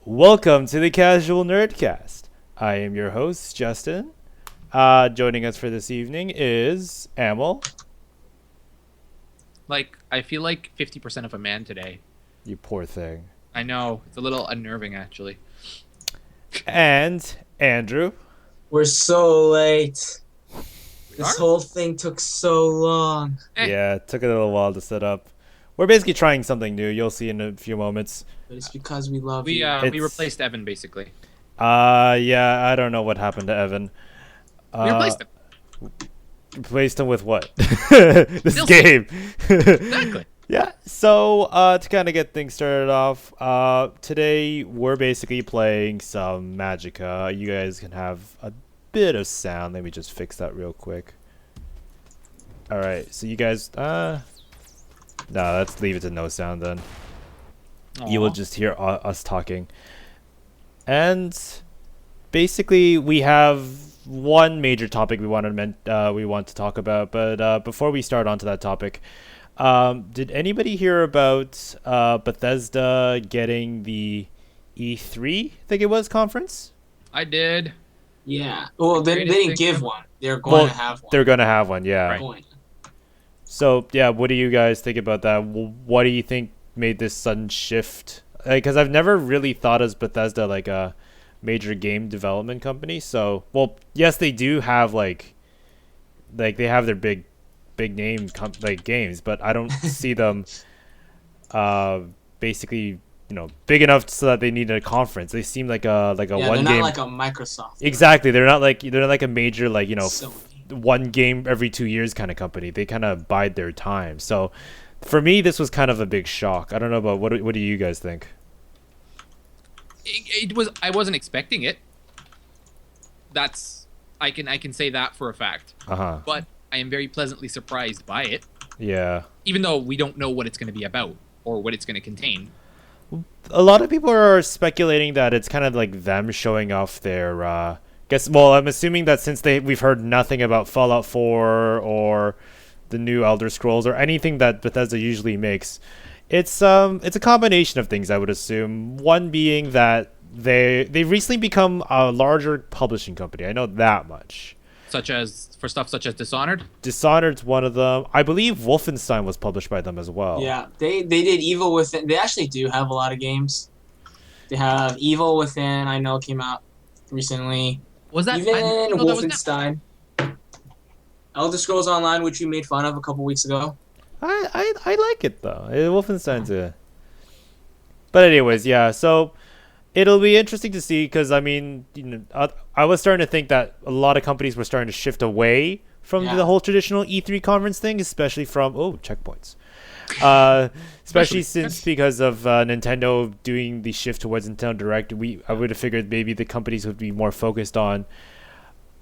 Welcome to the Casual Nerdcast. I am your host, Justin. Joining us for this evening is Amel. I feel like 50% of a man today. You poor thing. I know. It's a little unnerving, actually. And Andrew. We're so late. This whole thing took so long. Yeah, it took a little while to set up. We're basically trying something new. You'll see in a few moments. But it's because we love We you. we replaced Evan, basically. Yeah, I don't know what happened to Evan. We replaced him. Replaced him with what? This Still game. Exactly. Yeah, so to kind of get things started off, today we're basically playing some Magicka. You guys can have a bit of sound. Let me just fix that real quick. Alright, so you guys, no, let's leave it to no sound then. You will just hear us talking. And basically we have one major topic we want to talk about, but before we start onto that topic, did anybody hear about Bethesda getting the E3, I think it was, conference? I did. Yeah. Well, they didn't give one. They're going to have one. They're going to have one, yeah. Right. So, yeah, what do you guys think about that? What do you think made this sudden shift? Because I've never really thought of Bethesda like a major game development company. So, well, yes, they do have like they have their big name games, but I don't see them basically big enough so that they need a conference. They seem like a one they're game. not like a Microsoft. Exactly, they're not like a major Sony. one game every 2 years kind of company. They kind of bide their time. So for me, this was kind of a big shock. I don't know about what do you guys think? It was. I wasn't expecting it. I can say that for a fact. But I am very pleasantly surprised by it. Yeah. Even though we don't know what it's going to be about or what it's going to contain. A lot of people are speculating that it's kind of like them showing off their I'm assuming that since we've heard nothing about Fallout 4 or the new Elder Scrolls or anything that Bethesda usually makes, it's a combination of things, I would assume. One being that they've recently become a larger publishing company. I know that much. Such as Dishonored? Dishonored's one of them. I believe Wolfenstein was published by them as well. Yeah, they did Evil Within. They actually do have a lot of games. They have Evil Within, I know, came out recently. Was that even Wolfenstein? Elder Scrolls Online, which we made fun of a couple weeks ago. I like it though. Wolfenstein's But anyways, yeah. So it'll be interesting to see because I mean, I was starting to think that a lot of companies were starting to shift away from the whole traditional E3 conference thing, especially from checkpoints. Especially since because of Nintendo doing the shift towards Nintendo Direct, I would have figured maybe the companies would be more focused on,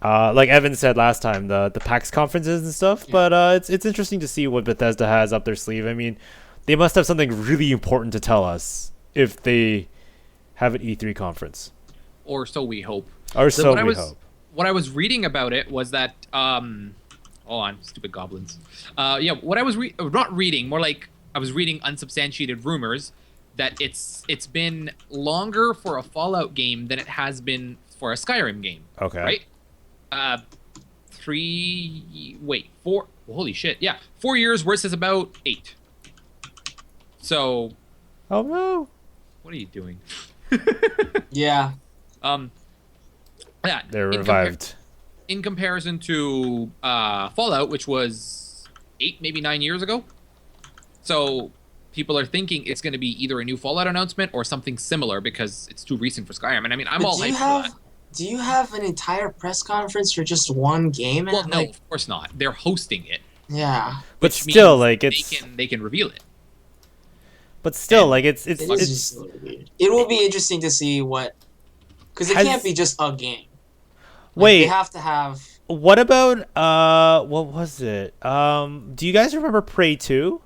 like Evan said last time, the PAX conferences and stuff. Yeah. But it's interesting to see what Bethesda has up their sleeve. I mean, they must have something really important to tell us if they have an E3 conference. Or so we hope. Hope. What I was reading about it was that stupid goblins. What I was not reading, more like I was reading unsubstantiated rumors that it's been longer for a Fallout game than it has been for a Skyrim game. Okay. Right? 4. Holy shit! Yeah, 4 years versus about 8. So. Oh no! What are you doing? Yeah. Yeah. They're revived. In comparison to Fallout, which was 8, maybe 9 years ago. So people are thinking it's going to be either a new Fallout announcement or something similar because it's too recent for Skyrim. And I mean, I'm all hyped for that. Do you have an entire press conference for just one game? Well, no, of course not. They're hosting it. Yeah. But still, like, they can reveal it. But still, like, it's just a little weird. It will be interesting to see what, because it can't be just a game. Wait, they have to have. What about what was it? Do you guys remember Prey 2?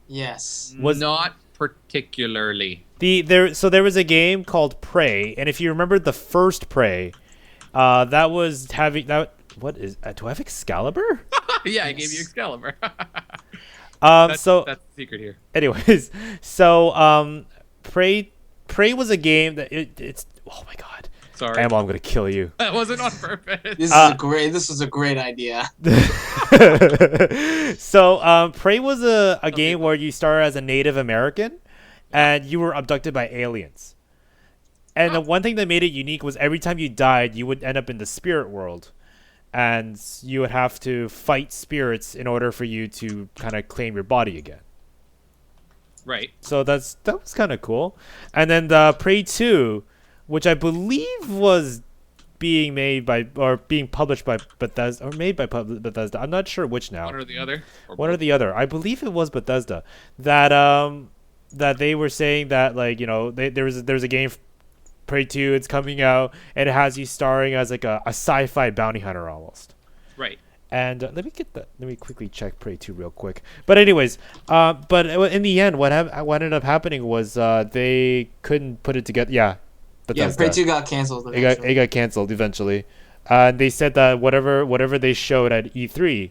Yes. Was not particularly. There was a game called Prey, and if you remember the first Prey, that was having that. What is? Do I have Excalibur? Yeah, I gave you Excalibur. That's the secret here. Anyways, so Prey Prey was a game that it's. Oh my god. Sorry. Emma, I'm gonna kill you. That wasn't on purpose. This was a great idea. So, Prey was a game where you start as a Native American, and you were abducted by aliens. And the one thing that made it unique was every time you died, you would end up in the spirit world, and you would have to fight spirits in order for you to kind of claim your body again. Right. So that was kind of cool. And then the Prey 2, which I believe was being made by or being published by Bethesda or made by Bethesda. I'm not sure which now. One or the other. One or the other. I believe it was Bethesda that that they were saying that, like, you know, there's a game, Prey 2, it's coming out, and it has you starring as like a sci-fi bounty hunter almost. Right. And let me quickly check Prey 2 real quick. But anyways, but in the end, what ended up happening was they couldn't put it together. Yeah, Bethesda. Yeah, Prey 2 got canceled. It got canceled eventually. They said that whatever they showed at E3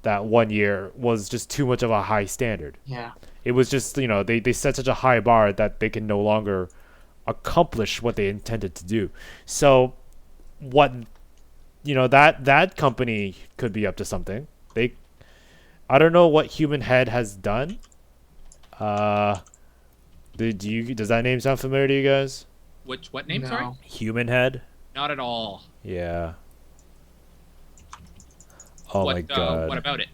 that one year was just too much of a high standard. Yeah. It was just, you know, they set such a high bar that they can no longer accomplish what they intended to do. So what, you know, that company could be up to something. I don't know what Human Head has done. Does that name sound familiar to you guys? What name? No. Sorry. Human Head? Not at all. Yeah. Oh my god. What about it?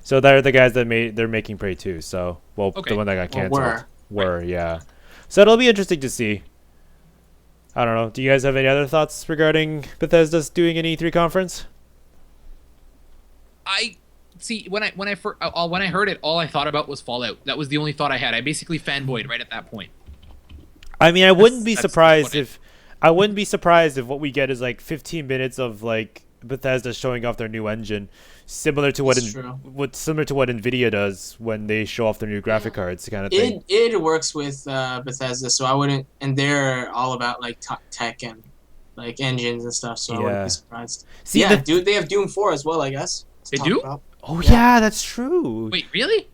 So they're the guys that they're making Prey 2. So, well, Okay. the one that got Well, canceled. were. Yeah. So it'll be interesting to see. I don't know. Do you guys have any other thoughts regarding Bethesda's doing an E3 conference? I see when I heard it, all I thought about was Fallout. That was the only thought I had. I basically fanboyed right at that point. I mean, I wouldn't be that's surprised funny. if what we get is like 15 minutes of like Bethesda showing off their new engine, similar to what That's true. similar to what Nvidia does when they show off their new graphic cards, kind of thing. It works with Bethesda, so I wouldn't, and they're all about like tech and like engines and stuff, so I wouldn't Yeah. be surprised. See, yeah, the- they have Doom 4 as well, I guess. to They talk do? about. Oh Yeah. yeah, that's true. Wait, really?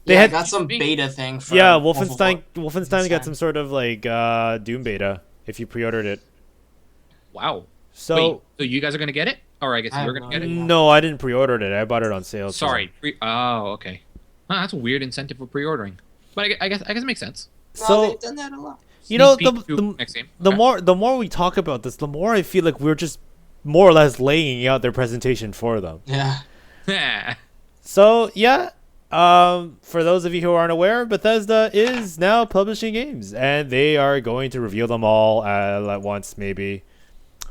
They Yeah, had- I got some beta thing for Yeah, Wolfenstein. Wolfenstein got some sort of like Doom beta if you pre-ordered it. Wow. So Wait, so you guys are gonna get it? Or I guess I you're have gonna no get it? idea. no, I didn't pre-order it. I bought it on sale. so- Sorry. Oh, okay. Huh, that's a weird incentive for pre-ordering. But I guess it makes sense. No, So they've done that a lot. you know, Sneak peek to next game. the Okay. more we talk about this, the more I feel like we're just more or less laying out their presentation for them. Yeah. So yeah, for those of you who aren't aware, Bethesda is now publishing games, and they are going to reveal them all at once. Maybe,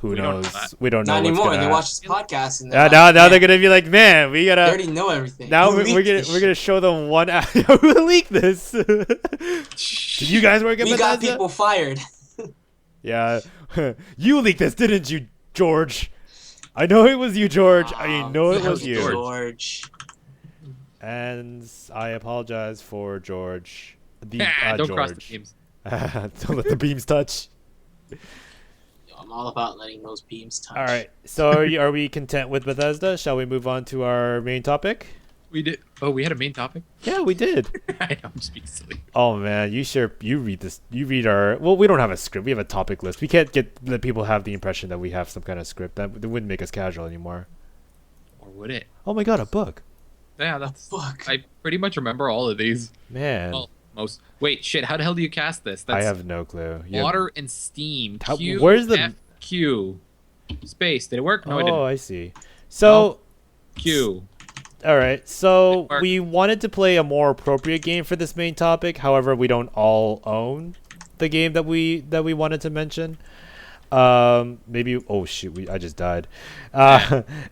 who We don't know knows? that. We don't know. Not what's anymore. gonna They watch this podcast and now, like, now "Man, they're gonna be like, man, we they gotta. already know everything. Now Who we're leaked gonna this show them one. Who leaked this? Did you guys work at We got Bethesda? people fired. Yeah, you leaked this, didn't you, George? I know it was you, George. I know it That was you. George. And I apologize for George. The Don't George. cross the beams. Don't let the beams touch. Yo, I'm all about letting those beams touch. All right. So are we content with Bethesda? Shall we move on to our main topic? We did. Oh, we had a main topic. Yeah, we did. I know, I'm just being silly. Oh man, you read this. You read our. Well, we don't have a script. We have a topic list. We can't let people have the impression that we have some kind of script. That wouldn't make us casual anymore. Or would it? Oh my god, a book. Yeah, that's. Fuck. I pretty much remember all of these. Man, Well, most. Wait, shit. How the hell do you cast this? I have no clue. You have- water and steam. How- Q, where's the- F, Q. Space. Did it work? No, it didn't. Oh, I see. So. Q. All right, so Mark. we wanted to play a more appropriate game for this main topic. However, we don't all own the game that we wanted to mention. Maybe oh shoot, I just died.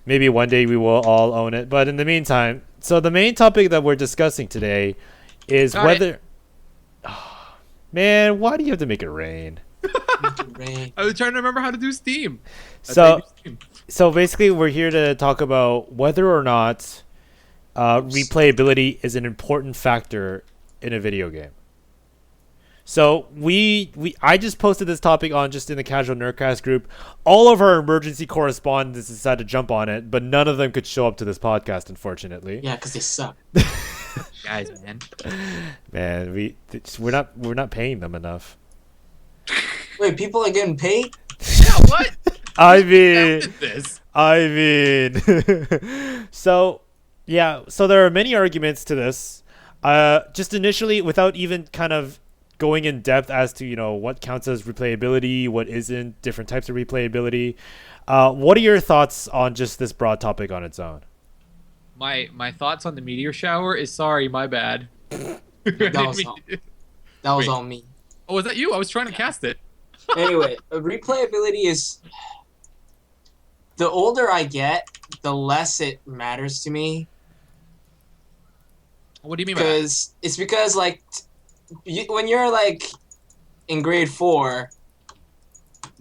Maybe one day we will all own it. But in the meantime, so the main topic that we're discussing today is Got whether. Man, why do you have to make it rain? Rain. I was trying to remember how to do Steam. That's So- how you do Steam. So basically, we're here to talk about whether or not replayability is an important factor in a video game. So I just posted this topic on just in the casual Nerdcast group. All of our emergency correspondents decided to jump on it, but none of them could show up to this podcast, unfortunately. Yeah, because they suck. Guys, man. Man, we're not paying them enough. Wait, people are getting paid? Yeah, what? I Who mean, founded this? so yeah, so there are many arguments to this. Just initially, without even kind of going in depth as to what counts as replayability, what isn't, different types of replayability. What are your thoughts on just this broad topic on its own? My thoughts on the meteor shower is sorry, my bad. That was Wait. all me. Oh, was that you? I was trying to cast it. Anyway, replayability is the older I get, the less it matters to me. What do you mean by that? Because like when you're like in grade 4,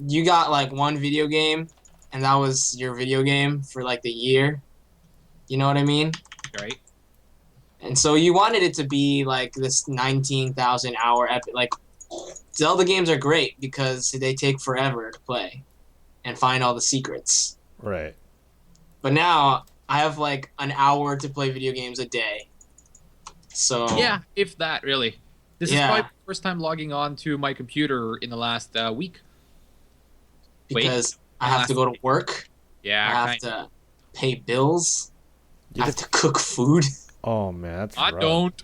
you got like one video game, and that was your video game for like the year. You know what I mean? Right. And so you wanted it to be like this 19,000 hour epic. Like Zelda games are great because they take forever to play and find all the secrets. Right. But now I have like an hour to play video games a day. So Yeah, if that really. This is Yeah. probably the first time logging on to my computer in the last week. because I have to go to work, I Yeah, have to pay bills, You I have just- to cook food. oh man, that's I rough. don't.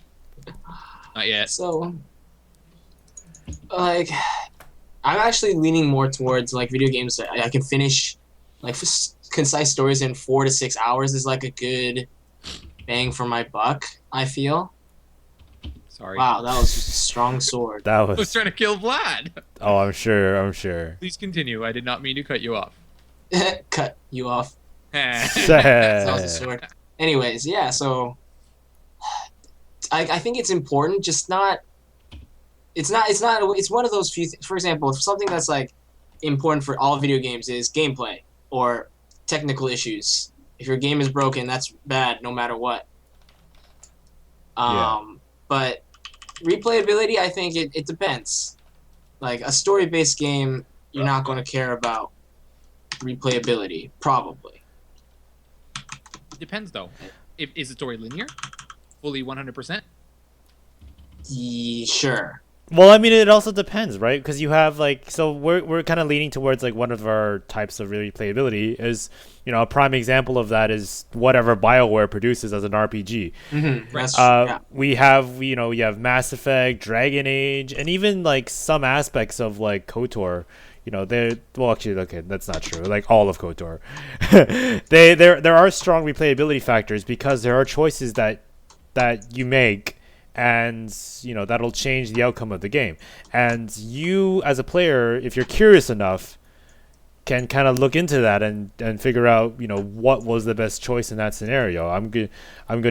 Not yet. So like I'm actually leaning more towards like video games that I can finish like concise stories in 4 to 6 hours is like a good bang for my buck, I feel. Sorry. Wow, that was a strong sword. That I was was. trying to kill Vlad. Oh, I'm sure. I'm sure. Please continue. I did not mean to cut you off. Cut you off. That was a Sad. sword. Anyways, yeah, so I think it's important, just not it's one of those few for example, if something that's like important for all video games is gameplay or technical issues. If your game is broken, that's bad no matter what. But replayability, I think it depends. Like a story-based game, you're not going to care about replayability, probably. Depends though. Is the story linear? Fully 100%? Sure. Well, I mean, it also depends, right? Because you have so we're kind of leaning towards like one of our types of replayability is, a prime example of that is whatever BioWare produces as an RPG. Mm-hmm. That's We have you have Mass Effect, Dragon Age, and even like some aspects of like KOTOR. Actually, okay, that's not true. Like all of KOTOR, there are strong replayability factors because there are choices that you make, and that'll change the outcome of the game. And you, as a player, if you're curious enough, can kind of look into that and figure out what was the best choice in that scenario. I'm gonna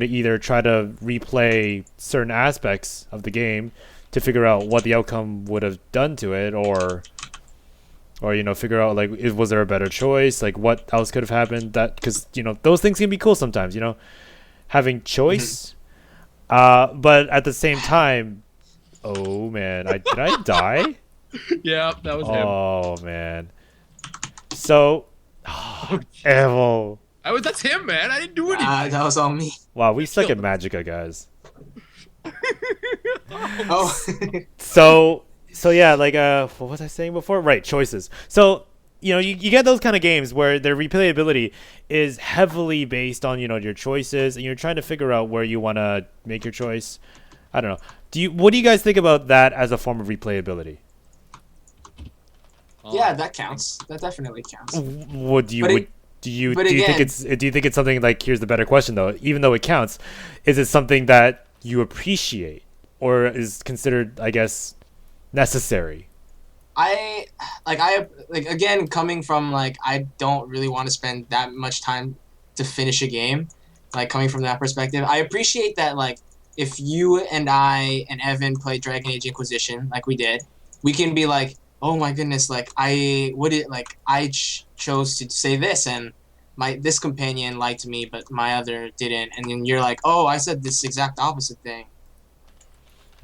either try to replay certain aspects of the game to figure out what the outcome would have done to it, or figure out like was there a better choice, like what else could have happened. That because those things can be cool sometimes, having choice. But at the same time, oh man, did I die? Yeah, that was him. Oh man. So, Evil. That's him, man. I didn't do anything. that was all me. Wow, we suck at Magica, guys. Oh, So yeah, like what was I saying before? Right, choices. So you get those kind of games where their replayability is heavily based on your choices, and you're trying to figure out where you want to make your choice. I don't know. What do you guys think about that as a form of replayability? yeah, that counts. That definitely counts. What do you But do you but do you think again- it's something like, here's the better question though, even though it counts, is it something that you appreciate or is considered, I guess, necessary? I again, coming from like I don't really want to spend that much time to finish a game. Like coming from that perspective, I appreciate that. Like if you and I and Evan play Dragon Age Inquisition like we did, we can be like, oh my goodness, like I chose to say this, and this companion liked me, but my other didn't, and then you're like, oh, I said this exact opposite thing.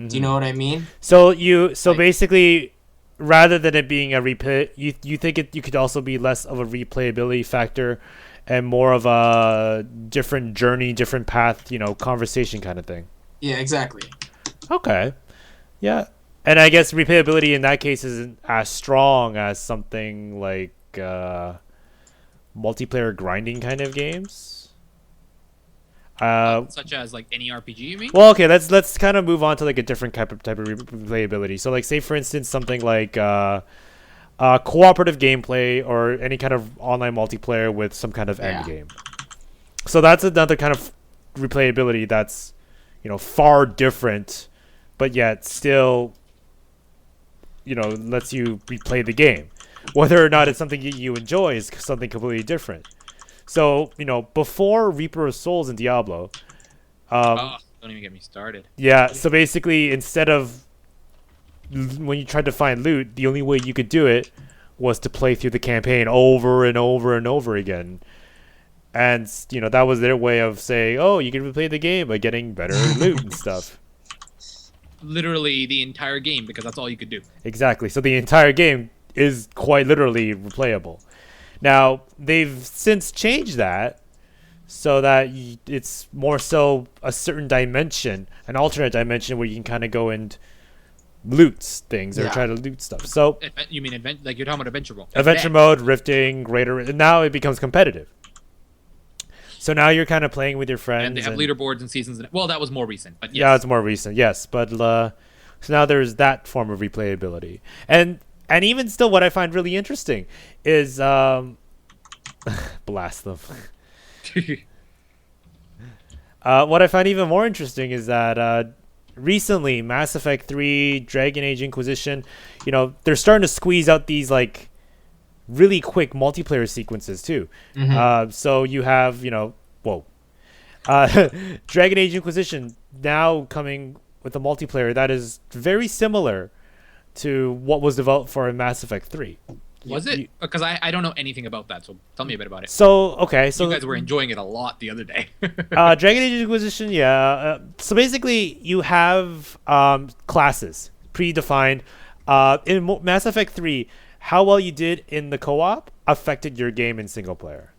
Do you know what I mean? So Like- basically, rather than it being a replay, you think you could also be less of a replayability factor and more of a different journey, different path, conversation kind of thing. Yeah, exactly. Okay. Yeah. And I guess replayability in that case isn't as strong as something like multiplayer grinding kind of games. Such as like any RPG, you mean? Well, okay, let's kind of move on to like a different type of replayability. So, like, say for instance, something like cooperative gameplay or any kind of online multiplayer with some kind of end game. So that's another kind of replayability that's, far different, but yet still, lets you replay the game. Whether or not it's something you enjoy is something completely different. So, before Reaper of Souls in Diablo, don't even get me started. Yeah, so basically, instead of when you tried to find loot, the only way you could do it was to play through the campaign over and over and over again. And, that was their way of saying, oh, you can replay the game by getting better loot and stuff. Literally the entire game, because that's all you could do. Exactly. So the entire game is quite literally replayable. Now, they've since changed that so that it's more so a certain dimension, an alternate dimension where you can kind of go and loot things or try to loot stuff. So you mean like you're talking about adventure mode? Adventure mode, rifting, greater, and now it becomes competitive. So now you're kind of playing with your friends. And they have leaderboards and seasons. Well, that was more recent, but yes. Yeah, it's more recent, yes. But so now there's that form of replayability. And even still, what I find really interesting is blast them. What I find even more interesting is that recently, Mass Effect 3, Dragon Age Inquisition, they're starting to squeeze out these like really quick multiplayer sequences too. So you have, Dragon Age Inquisition now coming with a multiplayer that is very similar to what was developed for Mass Effect 3. Was it? Because I don't know anything about that, so tell me a bit about it. So, okay. So you guys were enjoying it a lot the other day. Dragon Age Inquisition, yeah. So basically, you have classes predefined. In Mass Effect 3, how well you did in the co-op affected your game in single player.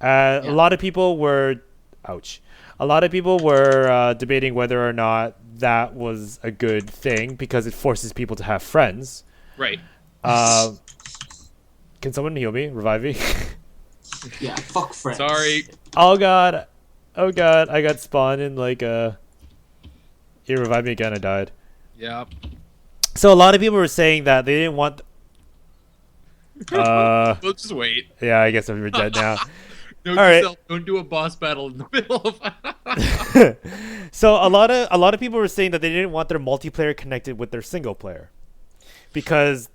A lot of people were... Ouch. A lot of people were debating whether or not that was a good thing because it forces people to have friends. Right. Can someone heal me? Revive me? Yeah, fuck friends. Sorry. Oh god. I got spawned in like a... You revived me again, I died. Yep. So a lot of people were saying that they didn't want... We'll just wait. Yeah, I guess we're dead now. Note All yourself, don't do a boss battle in the middle of... So a lot of people were saying that they didn't want their multiplayer connected with their single player. Because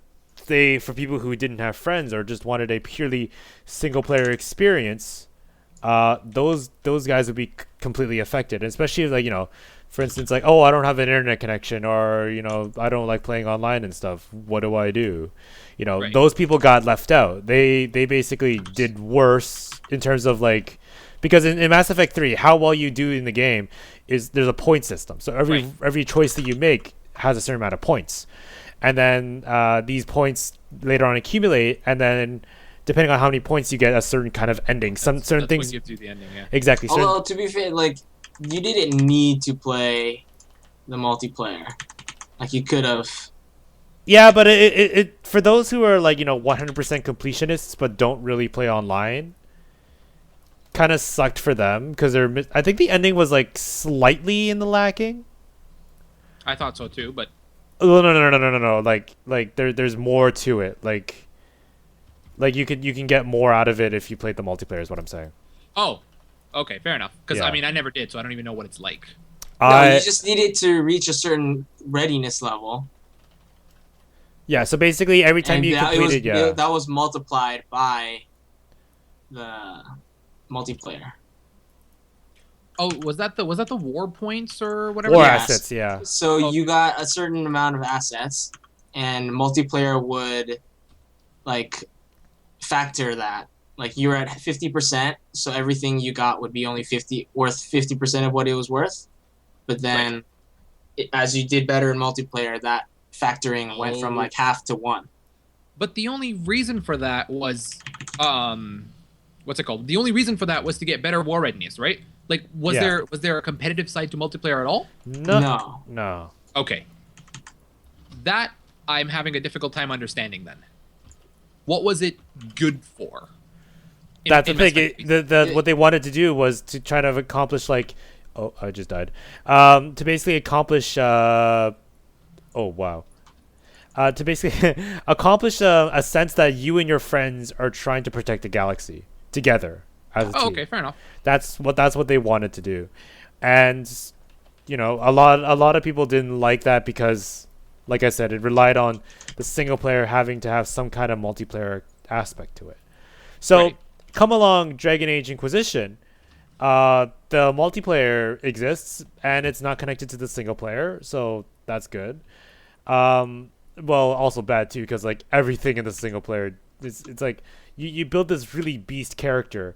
for people who didn't have friends or just wanted a purely single player experience, those guys would be completely affected, especially like, for instance, like, oh, I don't have an internet connection, or I don't like playing online and stuff. What do I do? Right. Those people got left out. They basically did worse in terms of like, because in Mass Effect 3, how well you do in the game is there's a point system. So every choice that you make has a certain amount of points. And then these points later on accumulate, and then depending on how many points you get, a certain kind of ending. Certain things what gives you the ending, yeah. Exactly. Although to be fair, like you didn't need to play the multiplayer. Like you could have. Yeah, but it for those who are like 100% completionists but don't really play online, kind of sucked for them because I think the ending was like slightly in the lacking. I thought so too, but. Oh, no. Like there's more to it. Like you can get more out of it if you played the multiplayer. Is what I'm saying. Oh, okay, fair enough. Because Yeah. I mean, I never did, so I don't even know what it's like. No, you just needed to reach a certain readiness level. Yeah. So basically, every time you completed, that was multiplied by the multiplayer. Oh, was that the war points or whatever? War Yes. assets. Yeah. So Okay. you got a certain amount of assets, and multiplayer would like factor that. Like you were at 50%, so everything you got would be only worth 50% of what it was worth. But then, as you did better in multiplayer, that factoring went from like half to 1. But the only reason for that was, what's it called? The only reason for that was to get better war readiness, right? Like, was there a competitive side to multiplayer at all? No. Okay. That I'm having a difficult time understanding. Then, what was it good for? That's the thing. What they wanted to do was to try to accomplish like, oh, I just died. To basically accomplish. Oh wow. To basically accomplish a sense that you and your friends are trying to protect the galaxy together as a team. Okay, fair enough. That's what they wanted to do, and a lot of people didn't like that because, like I said, it relied on the single player having to have some kind of multiplayer aspect to it. So Right. come along, Dragon Age Inquisition. The multiplayer exists and it's not connected to the single player, so that's good. Well, also bad too because like everything in the single player, it's like you build this really beast character,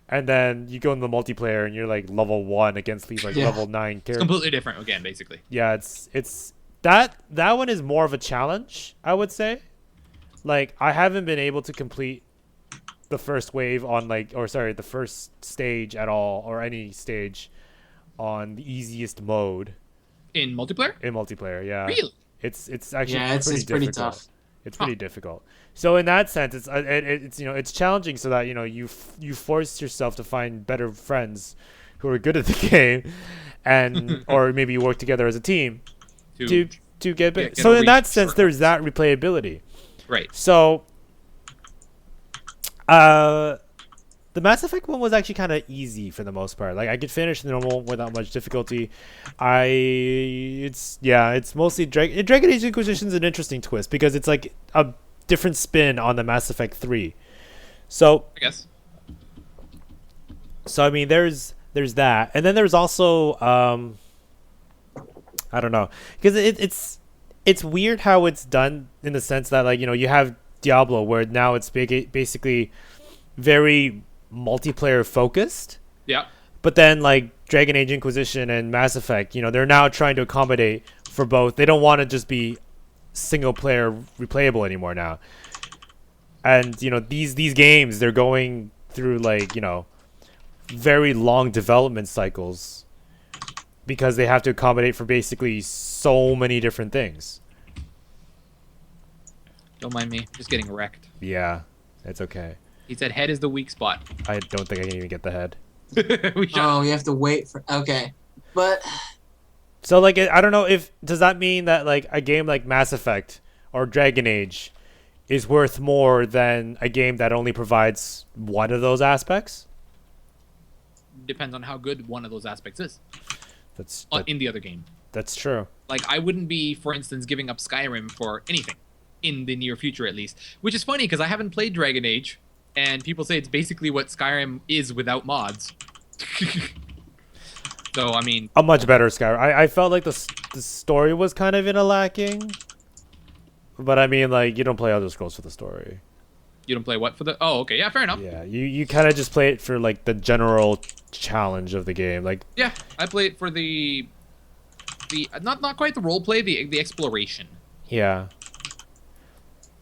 and then you go in the multiplayer and you're like level 1 against these like Yeah. level 9 It's characters. completely different again, basically. Yeah, it's that one is more of a challenge, I would say. Like I haven't been able to complete the first wave on the first stage at all, or any stage on the easiest mode In multiplayer? in multiplayer. Yeah, Really? it's actually Yeah, it's pretty difficult. tough. It's pretty difficult. So in that sense, it's it's challenging so that you force yourself to find better friends who are good at the game, and or maybe you work together as a team to get better. get So a in that reach sense, for there's that replayability. Right. So, the Mass Effect one was actually kind of easy for the most part. Like I could finish the normal without much difficulty. It's mostly Dragon Age Inquisition's an interesting twist because it's like a different spin on the Mass Effect 3. So I guess. I mean, there's that, and then there's also I don't know, because it's weird how it's done in the sense that like you have Diablo where now it's basically very multiplayer focused, Yeah. but then like Dragon Age Inquisition and Mass Effect, they're now trying to accommodate for both. They don't want to just be single player replayable anymore now, and these games, they're going through like very long development cycles because they have to accommodate for basically so many different things. Don't mind me. Just getting wrecked. Yeah, it's okay. He said head is the weak spot. I don't think I can even get the head. We shot. Oh, you have to wait for. Okay, but So like I don't know, does that mean that like a game like Mass Effect or Dragon Age is worth more than a game that only provides one of those aspects? Depends on how good one of those aspects is That's in the other game. that's true. Like, I wouldn't be, for instance, giving up Skyrim for anything in the near future, at least. Which is funny because I haven't played Dragon Age, and people say it's basically what Skyrim is without mods. So I mean, A much better Skyrim. I felt like the story was kind of lacking, but I mean like you don't play Elder Scrolls for the story. you don't play what for the? Oh, okay, yeah, fair enough. Yeah, you kind of just play it for like the general challenge of the game. Like Yeah, I play it for the not quite the role play, the exploration. yeah,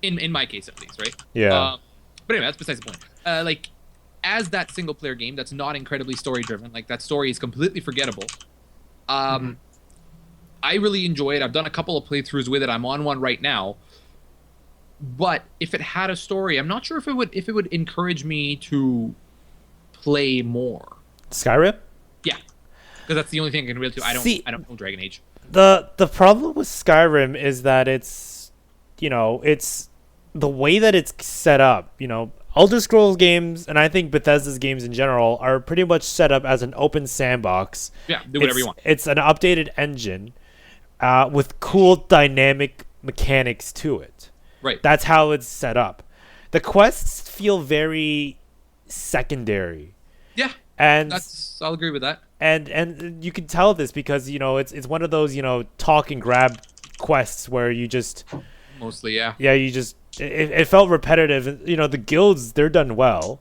In my case, at least, right? yeah. But anyway, that's besides the point. Like, as that single player game that's not incredibly story driven, like that story is completely forgettable. I really enjoy it. I've done a couple of playthroughs with it. I'm on one right now. But if it had a story, I'm not sure if it would encourage me to play more. Skyrim. Yeah, because that's the only thing I can really do. I don't know Dragon Age. The problem with Skyrim is that it's the way that it's set up. Elder Scrolls games, and I think Bethesda's games in general, are pretty much set up as an open sandbox. Yeah, do whatever you want. It's an updated engine with cool dynamic mechanics to it. Right. That's how it's set up. The quests feel very secondary, Yeah, and I'll agree with that. and you can tell this because it's one of those talk and grab quests where you just Mostly, yeah. it felt repetitive. The guilds, they're done well.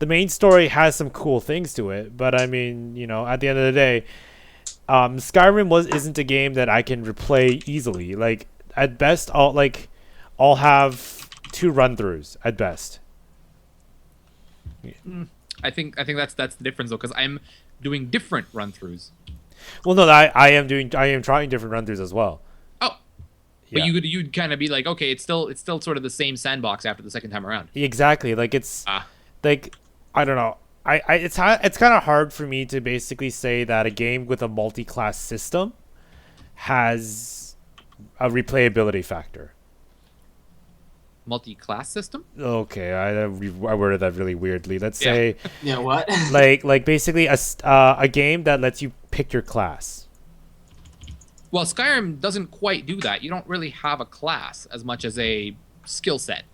The main story has some cool things to it, but I mean, at the end of the day, Skyrim isn't a game that I can replay easily. Like at best, I'll have 2 run-throughs at best. I think that's the difference though, because I'm doing different run throughs. Well, no, I am trying different run-throughs as well. Oh, But Yeah. you'd kind of be like, okay, it's still sort of the same sandbox after the second time around. Exactly. Like it's Ah. like I don't know. It's kind of hard for me to basically say that a game with a multi-class system has a replayability factor. Multi-class system? Okay, I worded that really weirdly. Let's Yeah. say Yeah, what? like basically a game that lets you pick your class. Well, Skyrim doesn't quite do that. You don't really have a class as much as a skill set.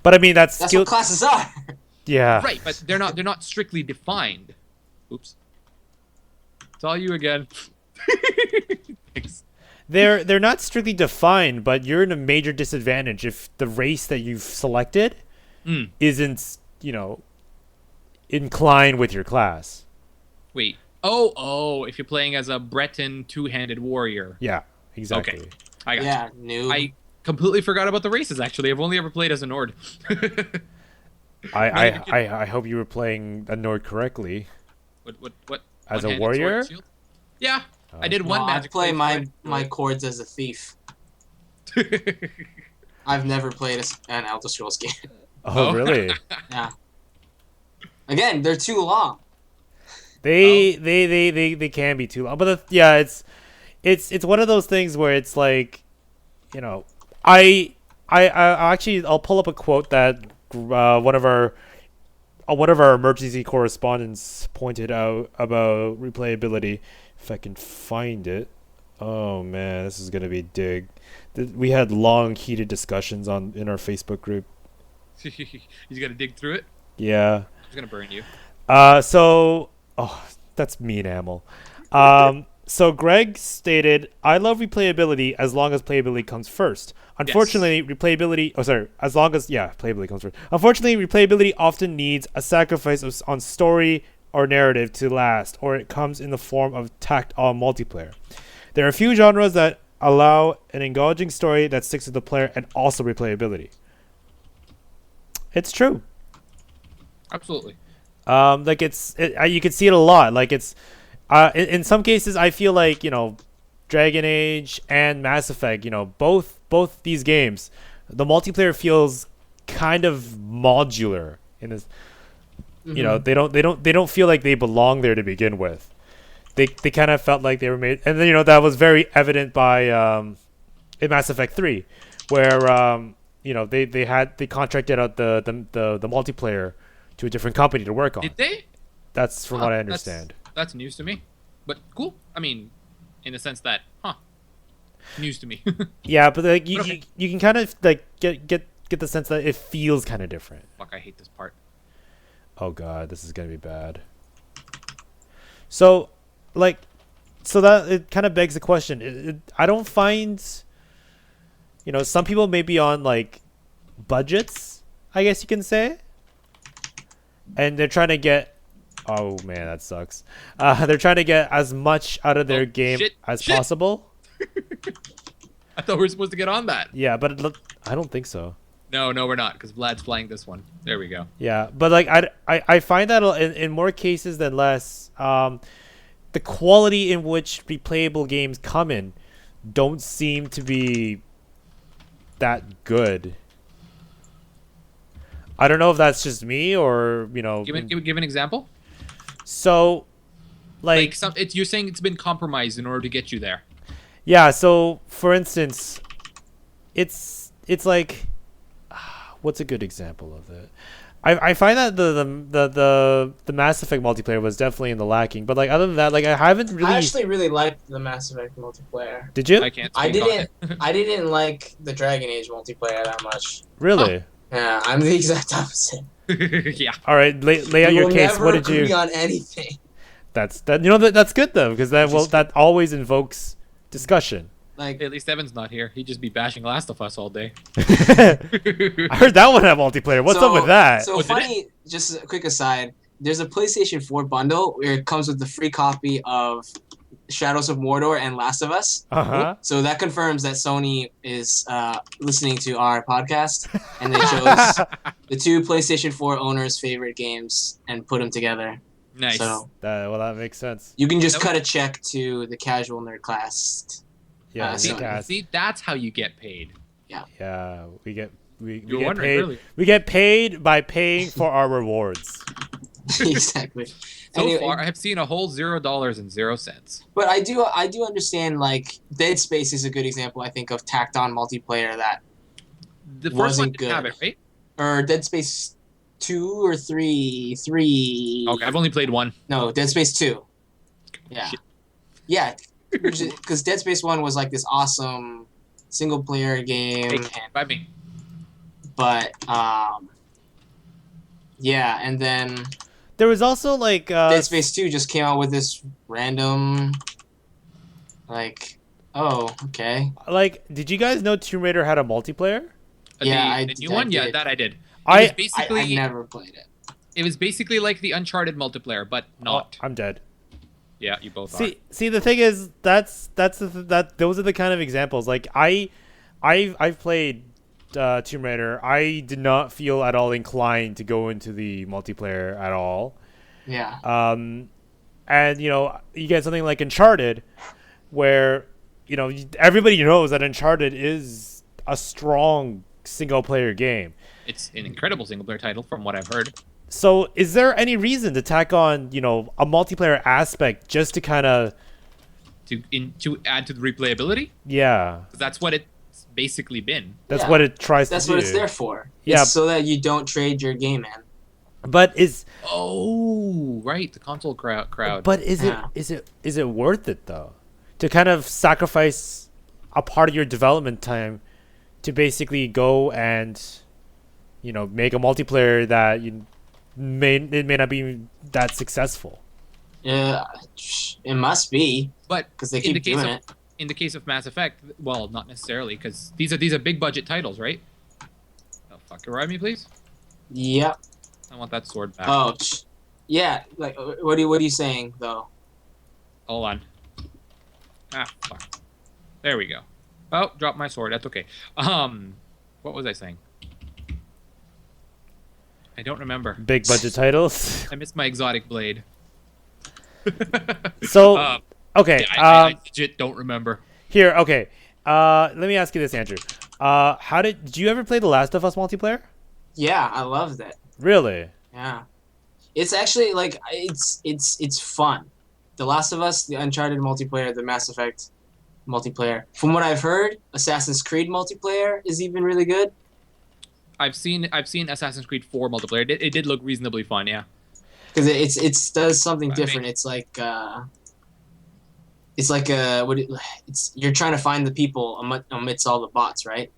But I mean that's That's skill. what classes are. Yeah. Right, but they're not strictly defined. Oops. It's all you again. Thanks. They're not strictly defined, but you're in a major disadvantage if the race that you've selected Mm. isn't, inclined with your class. Wait. Oh, if you're playing as a Breton two-handed warrior. Yeah, exactly. Okay. I got Yeah, you. noob. I completely forgot about the races, actually. I've only ever played as a Nord. I hope you were playing a Nord correctly. What? As a One-handed warrior? sword shield? Yeah. I did No, one I magic. play blade my sword. chords as a thief. I've never played an Elder Scrolls game. Oh, Oh. really? Yeah. Again, they're too long. They can be too long, but it's one of those things where it's like, I actually I'll pull up a quote that one of our emergency correspondents pointed out about replayability. If I can find it. Oh man, this is gonna be dig. We had long, heated discussions in our Facebook group. He's gonna dig through it. Yeah. He's gonna burn you. That's mean, Amel. So Greg stated, "I love replayability as long as playability comes first. Unfortunately, playability comes first. Unfortunately, replayability often needs a sacrifice on story or narrative to last, or it comes in the form of tacked on multiplayer. There are a few genres that allow an engaging story that sticks with the player and also replayability." It's true. Absolutely. You can see it a lot. Like it's, in some cases, I feel like Dragon Age and Mass Effect. Both these games, the multiplayer feels kind of modular in this. They don't feel like they belong there to begin with. They kind of felt like they were made, and then that was very evident by in Mass Effect 3, where they contracted out the multiplayer to a different company to work on. Did they? That's from what I understand. That's news to me. But cool. I mean, in the sense that, news to me. Yeah, but like Okay. you can kind of like get the sense that it feels kind of different. Fuck, I hate this part. Oh god, this is gonna be bad. So that it kind of begs the question. I don't find, some people may be on like budgets, I guess you can say, and they're trying to get. Oh man, that sucks. They're trying to get as much out of their game as possible. I thought we were supposed to get on that. Yeah, but I don't think so. No, we're not, because Vlad's playing this one. There we go. Yeah, but like I find that in more cases than less, the quality in which replayable games come in don't seem to be that good. I don't know if that's just me or Give an example. So, like You're saying it's been compromised in order to get you there. yeah. So for instance, it's like, what's a good example of it? I find that the Mass Effect multiplayer was definitely in the lacking, but like other than that, like I haven't really. I actually really liked the Mass Effect multiplayer. Did you I can't. I speak on didn't. it. I didn't like the Dragon Age multiplayer that much. really? Yeah, I'm the exact opposite. Yeah. All right, lay out We your will case. never What did agree you? on anything. That's good though, because that always invokes discussion. Like, At least Evan's not here. He'd just be bashing Last of Us all day. I heard that one had multiplayer. What's up with that? So did funny. Just a quick aside. There's a PlayStation 4 bundle where it comes with the free copy of Shadows of Mordor and Last of Us. Uh-huh. So that confirms that Sony is listening to our podcast, and they chose the two PlayStation 4 owners' favorite games and put them together. Nice. So That makes sense. you can just That cut a check to the casual Nerdcast. Yeah, Sony. Nerdcast. See, that's how you get paid. Yeah, we get You're get wondering, paid. really? We get paid by paying for our rewards. Exactly. So far, I have seen a whole $0.00. But I do understand, like, Dead Space is a good example, I think, of tacked on multiplayer that The first wasn't one didn't have good. it, right? or Dead Space 2 or 3 Okay, I've only played one. No, Dead Space 2. Yeah. Shit. Yeah, because Dead Space 1 was like this awesome single player game, Hey, by me. but yeah, and then There was also like Dead Space 2 just came out with this random, like, oh, okay. like, did you guys know Tomb Raider had a multiplayer? Yeah, The new one? Yeah, did. that I did. It I- was basically I never played it. it was basically like the Uncharted multiplayer, but not. Oh, I'm dead. Yeah, you both are. See, the thing is, that those are the kind of examples. Like I've played Tomb Raider. I did not feel at all inclined to go into the multiplayer at all. Yeah. And you get something like Uncharted, where everybody knows that Uncharted is a strong single player game. It's an incredible single player title from what I've heard. So, is there any reason to tack on, a multiplayer aspect just to kind of, To add to the replayability? yeah, 'Cause that's what it's basically been. that's Yeah. what it tries That's to do. what it's there for. Yeah. It's so that you don't trade your game in. But is Oh, right, the console crowd. but is Yeah. is it worth it though, to kind of sacrifice a part of your development time to basically go and make a multiplayer that may not be that successful? Yeah, it must be But because they in the keep case doing of it. in the case of Mass Effect, well, not necessarily, because these are big budget titles, right? Oh fuck, revive me, please. Yep. I want that sword back. Oh, yeah. Like, what are you saying though? Hold on. Ah, fuck. There we go. Oh, dropped my sword. That's okay. What was I saying? I don't remember. Big budget titles. I missed my exotic blade. So okay, Yeah, I legit don't remember. here, okay. Let me ask you this, Andrew. Did you ever play The Last of Us multiplayer? Yeah, I loved it. Really? Yeah, it's actually like it's fun. The Last of Us, the Uncharted multiplayer, the Mass Effect multiplayer. From what I've heard, Assassin's Creed multiplayer is even really good. I've seen Assassin's Creed 4 multiplayer. It did look reasonably fun, yeah. Because it does something I mean- different. It's like you're trying to find the people amidst all the bots, right?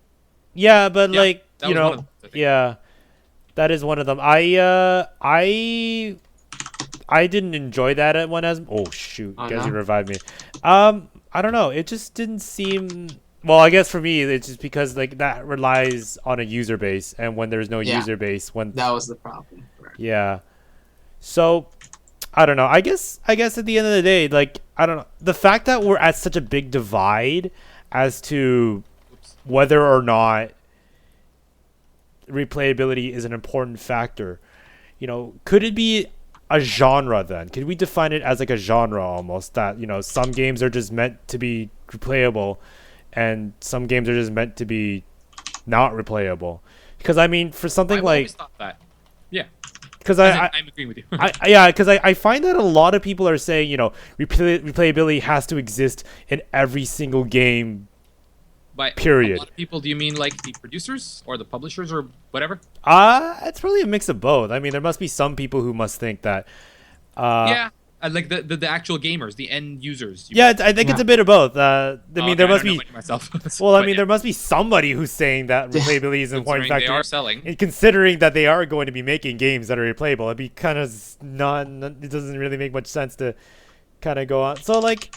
Yeah, but Yeah, like that was one of them, I think. yeah, that is one of them. I didn't enjoy that one as. Oh shoot! Oh, Guys, no? you revived me. I don't know. It just didn't seem. Well, I guess for me, it's just because like that relies on a user base, and when there's no Yeah. user base, That was the problem. yeah. So, I don't know. I guess at the end of the day, like I don't know, the fact that we're at such a big divide as to whether or not replayability is an important factor. Could it be a genre then? Could we define it as like a genre almost, that some games are just meant to be replayable and some games are just meant to be not replayable? Because I mean, for something I've like always thought that. Yeah. because I'm agreeing with you. I find that a lot of people are saying, replayability has to exist in every single game. By Period. a lot of people, do you mean like the producers or the publishers or whatever? It's really a mix of both. I mean, there must be some people who must think that. Yeah, like the actual gamers, the end users. Yeah, I think it's a bit of both. I mean, there must be. Myself. Well, I But mean, yeah, there must be somebody who's saying that replayability is an important considering they factor. are selling. And considering that they are going to be making games that are replayable, it'd be kind of it doesn't really make much sense to kind of go on. So, like,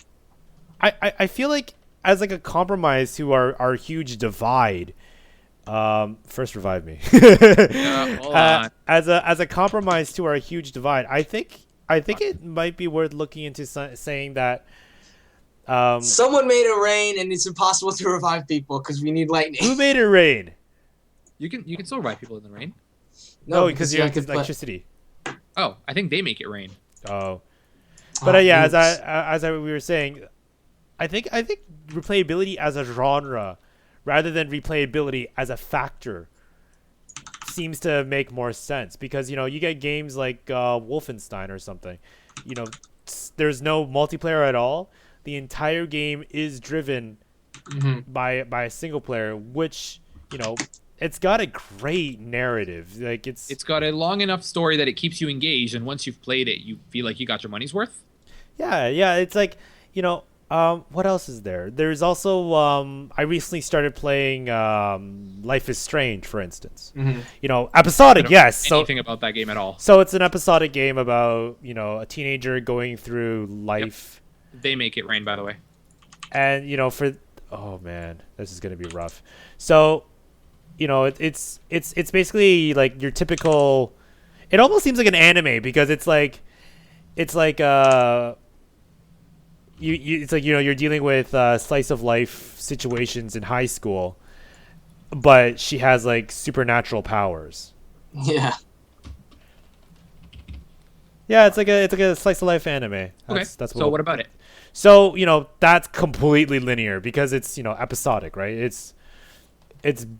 I feel like as like a compromise to our huge divide. First revive me. Hold on. As a compromise to our huge divide, I think it might be worth looking into saying that. Someone made it rain, and it's impossible to revive people because we need lightning. Who made it rain? You can still revive people in the rain. No, because you have have to electricity. Oh, I think they make it rain. Oh, but yeah, as we were saying, I think replayability as a genre rather than replayability as a factor seems to make more sense, because you get games like Wolfenstein or something, there's no multiplayer at all. The entire game is driven by a single player, which it's got a great narrative. Like it's got a long enough story that it keeps you engaged, and once you've played it, you feel like you got your money's worth. Yeah. It's like what else is there? There's also I recently started playing Life is Strange, for instance. Episodic, yes. Anything about that game at all? So it's an episodic game about a teenager going through life. Yep. They make it rain, by the way. And oh man, this is gonna be rough. So it's basically like your typical. It almost seems like an anime, because it's like you're dealing with slice of life situations in high school, but she has like supernatural powers. Yeah. Yeah, it's like a slice of life anime. That's so what about it? So that's completely linear, because it's episodic, right? It's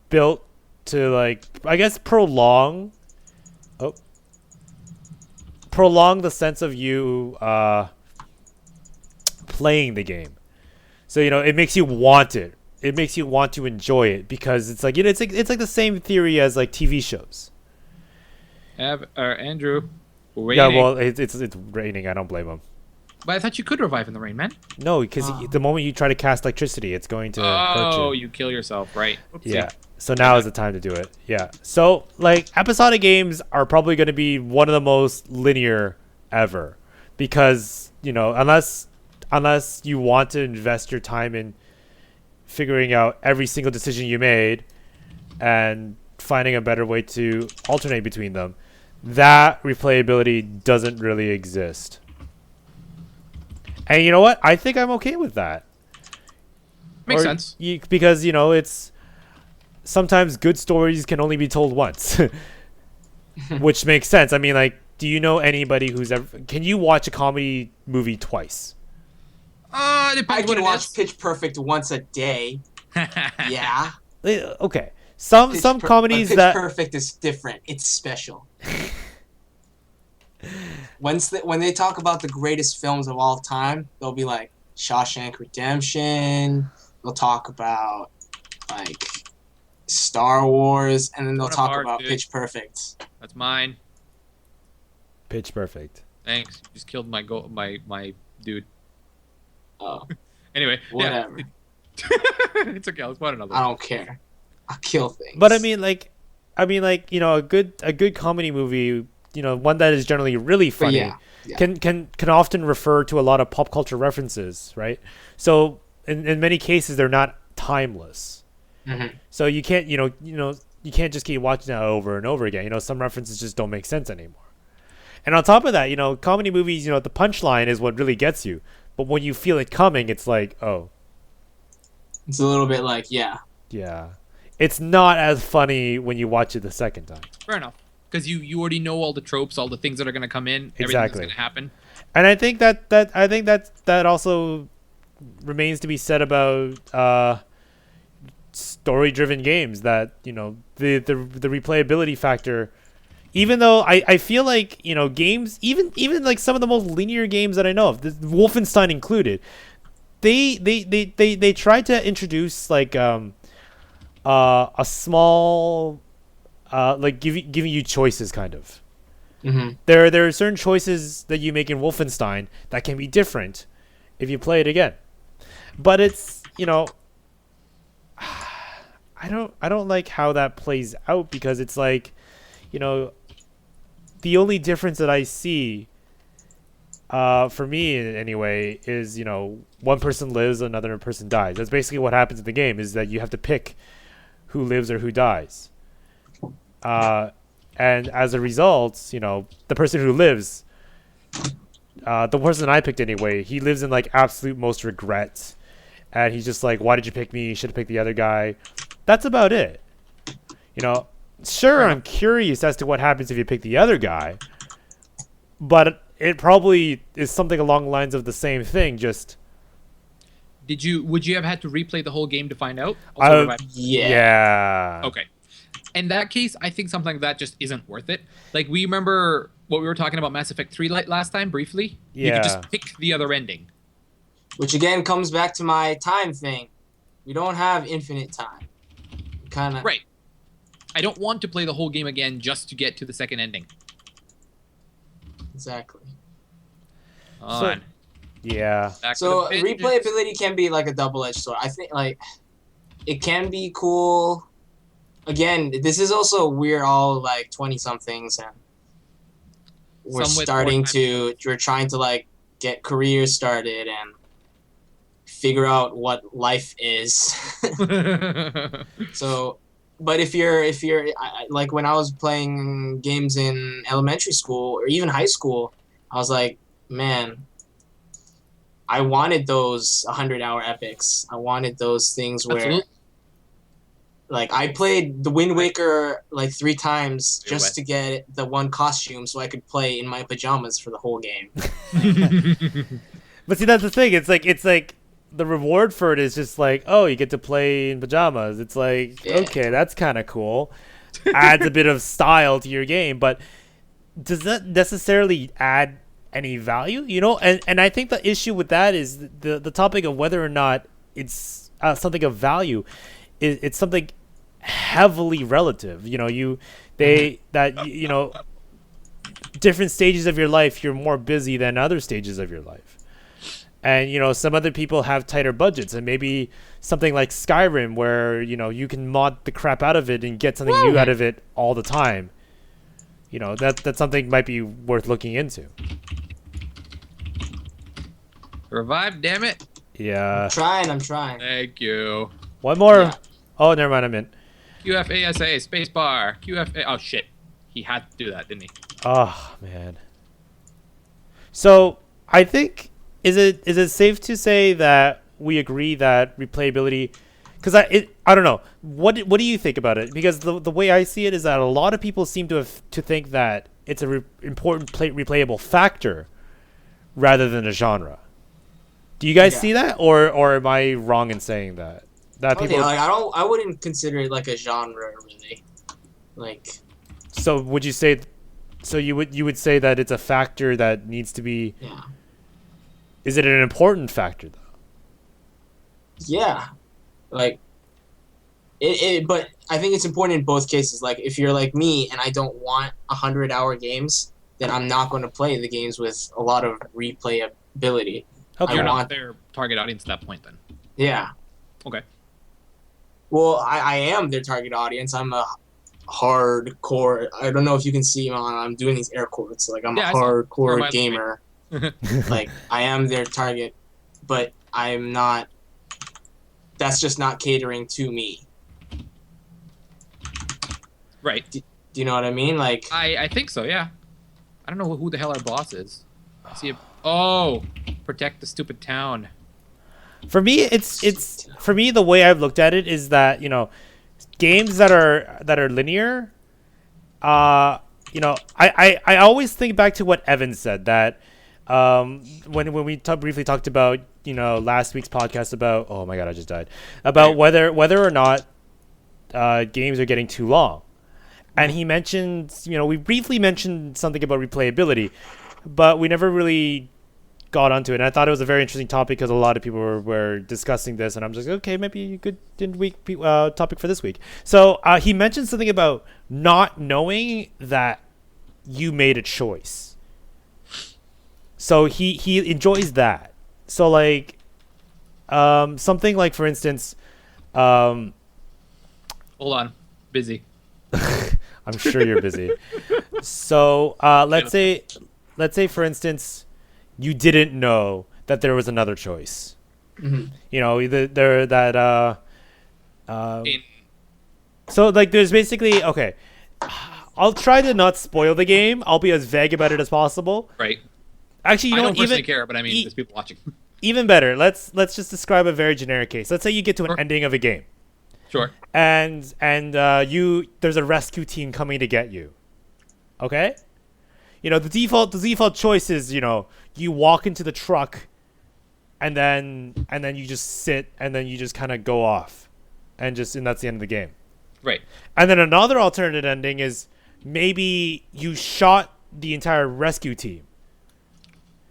built to, like, I guess prolong the sense of you playing the game. So it makes you want it. It makes you want to enjoy it, because it's like it's like the same theory as like TV shows. Andrew, raining. Yeah, well, it's raining. I don't blame him. But I thought you could revive in the rain, man. No, because the moment you try to cast electricity, it's going to hurt you. Oh, you kill yourself, right? Oopsie. Yeah. So now is the time to do it. Yeah. So like episodic games are probably going to be one of the most linear ever, because unless you want to invest your time in figuring out every single decision you made and finding a better way to alternate between them, that replayability doesn't really exist. And you know what? I think I'm okay with that. Makes sense. Because it's sometimes good stories can only be told once, which makes sense. I mean, like, do you know anybody who's ever? Can you watch a comedy movie twice? Depends I what can it watch is. Pitch Perfect once a day. Yeah. Okay. Some comedies Pitch that Perfect is different. It's special. When they talk about the greatest films of all time, they'll be like Shawshank Redemption. They'll talk about like Star Wars, and then they'll talk about dude. Pitch Perfect. That's mine. Pitch Perfect. Thanks. You just killed my my dude. Oh, Anyway, whatever. Yeah. It's okay. Let's find another. I don't care. I'll kill things. But I mean, like, a good comedy movie, one that is generally really But funny, yeah. can often refer to a lot of pop culture references, right? So in many cases, they're not timeless. Mm-hmm. So you can't you can't just keep watching that over and over again. Some references just don't make sense anymore. And on top of that, comedy movies, the punchline is what really gets you. But when you feel it coming, it's like, oh. It's a little bit like, yeah. Yeah. It's not as funny when you watch it the second time. Fair enough. Because you already know all the tropes, all the things that are going to come in, everything that's Exactly. going to happen. And I think that also remains to be said about story-driven games, that the replayability factor. Even though I feel like games, even like some of the most linear games that I know of, Wolfenstein included, they tried to introduce like a small like giving you choices, kind of. Mm-hmm. There are certain choices that you make in Wolfenstein that can be different if you play it again. But it's I don't like how that plays out, because it's like the only difference that I see for me anyway is one person lives, another person dies. That's basically what happens in the game, is that you have to pick who lives or who dies. And as a result, the person who lives, the person I picked anyway, he lives in like absolute most regret, and he's just like, why did you pick me? You should have picked the other guy. That's about it. Sure, I'm curious as to what happens if you pick the other guy, but it probably is something along the lines of the same thing, just would you have had to replay the whole game to find out? Yeah. Okay. In that case, I think something like that just isn't worth it. Like, we remember what we were talking about Mass Effect 3 last time, briefly? Yeah. You could just pick the other ending. Which, again, comes back to my time thing. We don't have infinite time. Kind of. Right. I don't want to play the whole game again just to get to the second ending. Exactly. On. Yeah. So replayability can be like a double-edged sword. I think like it can be cool. Again, this is also we're all like 20-somethings and we're trying to like get careers started and figure out what life is. So, but if you're like when I was playing games in elementary school or even high school, I was like, man, I wanted those 100-hour epics. I wanted those things where, Absolutely. like, I played the Wind Waker like 3 times just to get the one costume so I could play in my pajamas for the whole game. But see, that's the thing. It's like the reward for it is just like, oh, you get to play in pajamas. It's like, okay, that's kind of cool. Adds a bit of style to your game, but does that necessarily add any value? You know, and I think the issue with that is the topic of whether or not it's something of value. It's something heavily relative. You know, different stages of your life, you're more busy than other stages of your life. And, you know, some other people have tighter budgets, and maybe something like Skyrim where, you know, you can mod the crap out of it and get something new out of it all the time. You know, that's something might be worth looking into. Revive, damn it. Yeah. I'm trying. Thank you. One more. Yeah. Oh, never mind. I'm in. QFASA, spacebar. QFA. Oh, shit. He had to do that, didn't he? Oh, man. So, I think... Is it safe to say that we agree that replayability, because I don't know, what do you think about it? Because the way I see it is that a lot of people seem to think that it's a important replayable factor rather than a genre. Do you guys see that, or am I wrong in saying that? People like I wouldn't consider it like a genre really, like. So would you say? So you would say that it's a factor that needs to be. Yeah. Is it an important factor though? Yeah, like it. But I think it's important in both cases. Like if you're like me and I don't want 100-hour games, then I'm not going to play the games with a lot of replayability. Okay. You're not their target audience at that point, then. Yeah. Okay. Well, I am their target audience. I'm a hardcore. I don't know if you can see I'm doing these air quotes. Like I'm a hardcore gamer. Like I am their target, but I'm not. That's just not catering to me. Right. Do you know what I mean? Like I think so. Yeah. I don't know who the hell our boss is. See if protect the stupid town. For me, it's for me the way I've looked at it is that, you know, games that are linear, you know, I always think back to what Evan said that when we briefly talked about, you know, last week's podcast about, oh my god, I just died, about whether or not games are getting too long. And he mentioned, you know, we briefly mentioned something about replayability, but we never really got onto it. And I thought it was a very interesting topic because a lot of people were discussing this, and I'm just like, okay, maybe a good topic for this week. So he mentioned something about not knowing that you made a choice. So he enjoys that. So like something like, for instance, hold on, busy. I'm sure you're busy. So let's say for instance, you didn't know that there was another choice. Mm-hmm. You know, so like there's basically, okay, I'll try to not spoil the game. I'll be as vague about it as possible. Right. Actually, you know I what? don't personally care, but I mean, there's people watching. Even better. Let's just describe a very generic case. Let's say you get to an ending of a game. Sure. And there's a rescue team coming to get you. Okay? You know, the default choice is, you know, you walk into the truck and then you just sit, and then you just kind of go off, and that's the end of the game. Right. And then another alternate ending is maybe you shot the entire rescue team.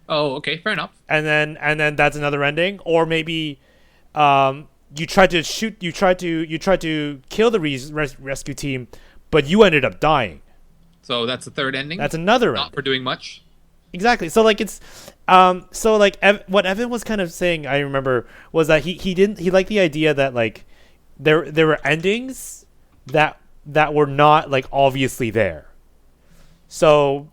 Oh, okay, fair enough. And then that's another ending, or maybe you tried to kill the rescue team, but you ended up dying. So that's the third ending. That's another Not ending. for doing much. Exactly. So like it's what Evan was kind of saying, I remember, was that he liked the idea that like there were endings that were not like obviously there. So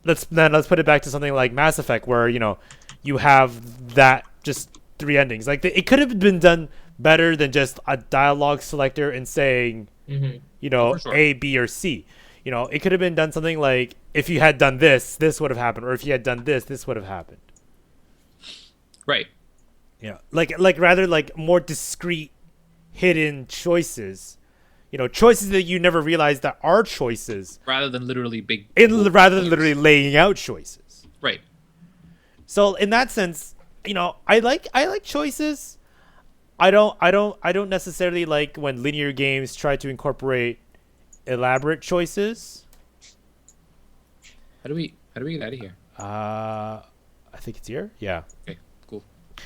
let's put it back to something like Mass Effect, where you have that just 3 endings. Like it could have been done better than just a dialogue selector and saying For sure. A, B, or C. It could have been done something like, if you had done this would have happened, or if you had done this would have happened. Right. Like rather like more discrete, hidden choices. Choices that you never realized that are choices. Rather than literally Rather than literally laying out choices. Right. So in that sense, I like choices. I don't necessarily like when linear games try to incorporate elaborate choices. How do we get out of here? I think it's here. Yeah. Okay. Cool.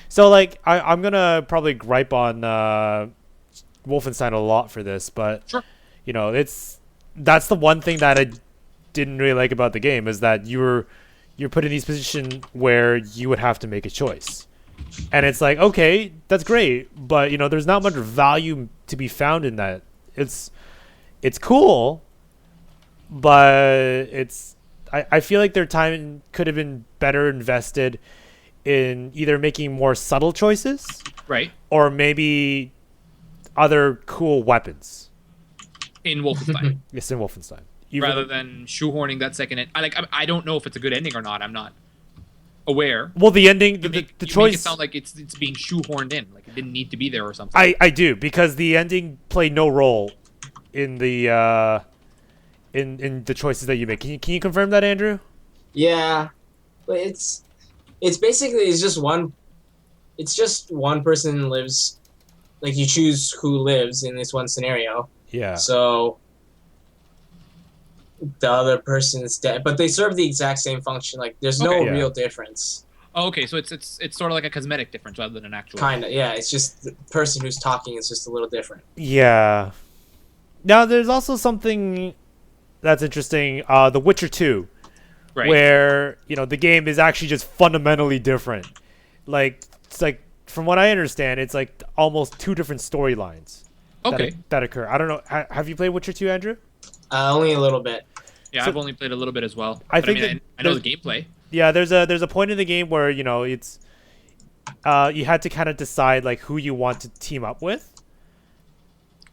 So like I'm gonna probably gripe on Wolfenstein a lot for this, but Sure. that's the one thing that I didn't really like about the game, is that you're put in these positions where you would have to make a choice. And it's like, okay, that's great, but there's not much value to be found in that. It's cool, but I feel like their time could have been better invested in either making more subtle choices, Right. or maybe other cool weapons. In Wolfenstein. Yes, in Wolfenstein. Rather than shoehorning that second end. I don't know if it's a good ending or not. I'm not aware. Well, the ending, the You choice. make it sound like it's being shoehorned in, like it didn't need to be there or something. I do, because the ending played no role in the in the choices that you make. Can you confirm that, Andrew? Yeah, but it's basically just one person lives, like you choose who lives in this one scenario. Yeah. So the other person is dead, but they serve the exact same function. Like there's no Okay. Yeah. real difference. Oh, okay, so it's sort of like a cosmetic difference rather than an actual. Kinda, yeah. It's just the person who's talking is just a little different. Yeah. Now there's also something that's interesting. The Witcher 2. Right. Where the game is actually just fundamentally different. Like it's like, from what I understand, it's like almost 2 different storylines. Okay. That occur. I don't know. Have you played Witcher 2, Andrew? Only a little bit. Yeah, So- I've only played a little bit as well. I But think I know the gameplay. Yeah, there's a point in the game where it's you had to kind of decide like who you want to team up with.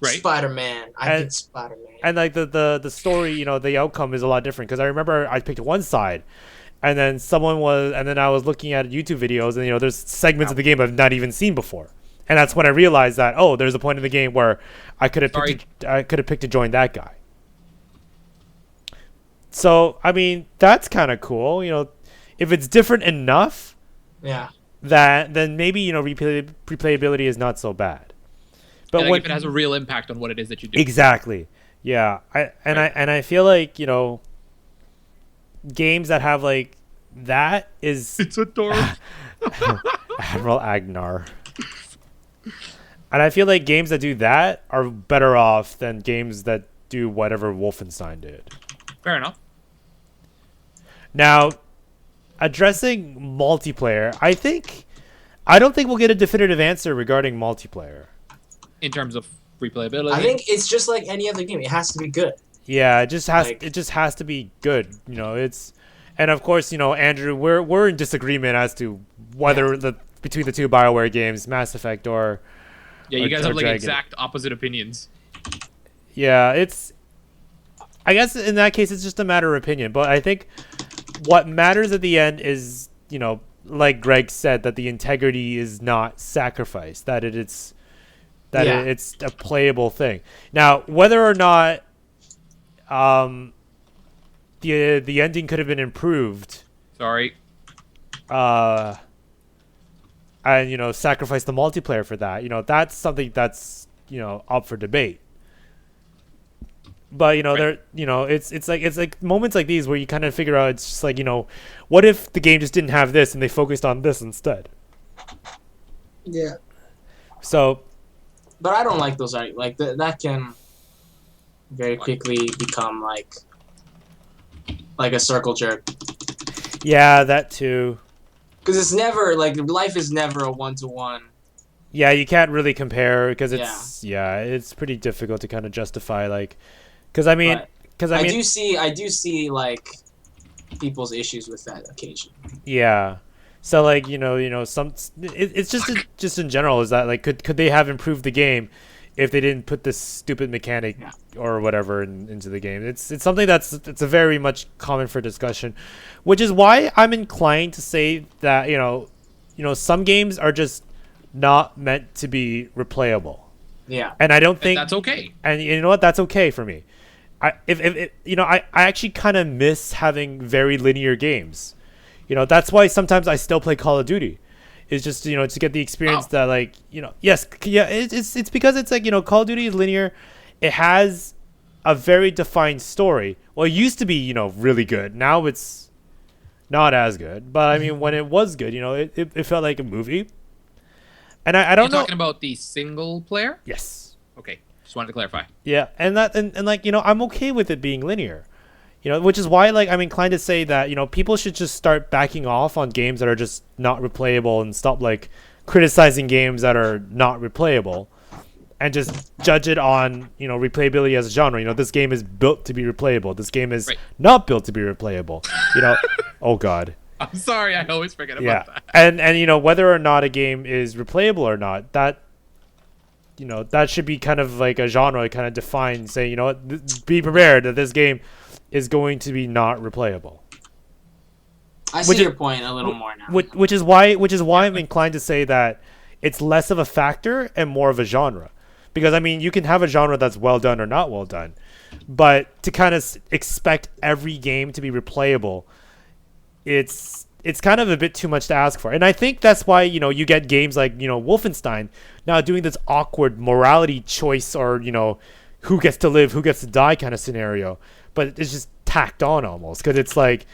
Right. Spider-Man. I And- think Spider-Man. And like the story, the outcome is a lot different, because I remember I picked one side, and then I was looking at YouTube videos, and there's segments of the game I've not even seen before, and that's when I realized that there's a point in the game where I could have picked to join that guy. So I mean, that's kind of cool, if it's different enough, Yeah. then maybe replayability is not so bad. But Like what if it has a real impact on what it is that you do. exactly, yeah, I feel like games that have like that is It's adorable. Admiral Agnar, and I feel like games that do that are better off than games that do whatever Wolfenstein did. Fair enough. Now, addressing multiplayer, I don't think we'll get a definitive answer regarding multiplayer. In terms of replayability. I think it's just like any other game. It has to be good. Yeah, it just has Like- to be good. And of course, Andrew, we're in disagreement as to whether between the 2 BioWare games, Mass Effect or Yeah, you guys or have like Dragon. exact opposite opinions. Yeah, I guess in that case it's just a matter of opinion, but I think what matters at the end is, like Greg said, that the integrity is not sacrificed, that it's a playable thing. Now, whether or not the ending could have been improved, Sorry. I and sacrifice the multiplayer for that. That's something that's up for debate. But Right. it's like moments like these where you kind of figure out, it's just like, what if the game just didn't have this and they focused on this instead. Yeah. So But I don't like those like that can very quickly become like a circle jerk. yeah, that too. Because it's never like life is never a 1-to-1. Yeah, you can't really compare because it's pretty difficult to kind of justify, like, because But I I mean, do see like people's issues with that occasion. yeah. So like it's just in general, is that like could they have improved the game if they didn't put this stupid mechanic Yeah. or whatever into the game? It's something it's a very much common for discussion, which is why I'm inclined to say that some games are just not meant to be replayable, Yeah. and I don't And think that's okay. and you know what, that's okay for me. I actually kind of miss having very linear games. That's why sometimes I still play Call of Duty. It's just to get the experience Oh. that, like, yes, yeah, it's because it's like, Call of Duty is linear. It has a very defined story. Well, it used to be really good. Now it's not as good. But I mean, when it was good, it felt like a movie. And I You're don't know. talking about the single player? Yes. Okay, just wanted to clarify. Yeah, and like, I'm okay with it being linear. Which is why, like, I'm inclined to say that people should just start backing off on games that are just not replayable and stop like criticizing games that are not replayable, and just judge it on replayability as a genre. This game is built to be replayable. This game is Right. not built to be replayable. Oh God. I'm sorry, I always forget Yeah, about that. and whether or not a game is replayable or not, that that should be kind of like a genre kind of defined, saying be prepared that this game is going to be not replayable. I Which see is- your point a little more now. Which is why I'm inclined to say that it's less of a factor and more of a genre, because I mean, you can have a genre that's well done or not well done, but to kind of expect every game to be replayable, it's kind of a bit too much to ask for. And I think that's why you get games like Wolfenstein now doing this awkward morality choice, or who gets to live, who gets to die kind of scenario, but it's just tacked on almost, because it's like